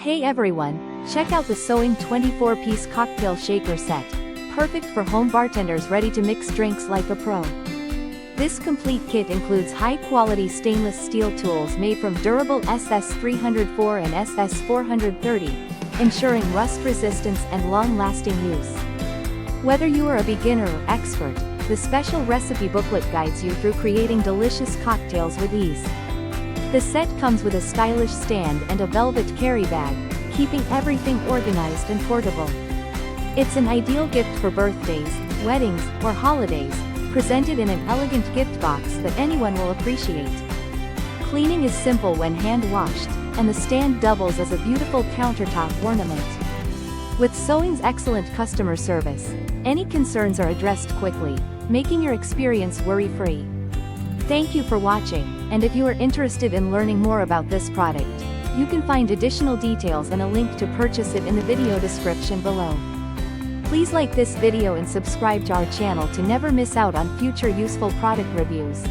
Hey everyone, check out the Soing 24-piece cocktail shaker set. Perfect for home bartenders ready to mix drinks like a pro. This complete kit includes high-quality stainless steel tools made from durable SS304 and SS430, ensuring rust resistance and long-lasting use. Whether you are a beginner or expert, the special recipe booklet guides you through creating delicious cocktails with ease. The set comes with a stylish stand and a velvet carry bag, keeping everything organized and portable. It's an ideal gift for birthdays, weddings, or holidays, presented in an elegant gift box that anyone will appreciate. Cleaning is simple when hand-washed, and the stand doubles as a beautiful countertop ornament. With Soing's excellent customer service, any concerns are addressed quickly, making your experience worry-free. Thank you for watching, and if you are interested in learning more about this product, you can find additional details and a link to purchase it in the video description below. Please like this video and subscribe to our channel to never miss out on future useful product reviews.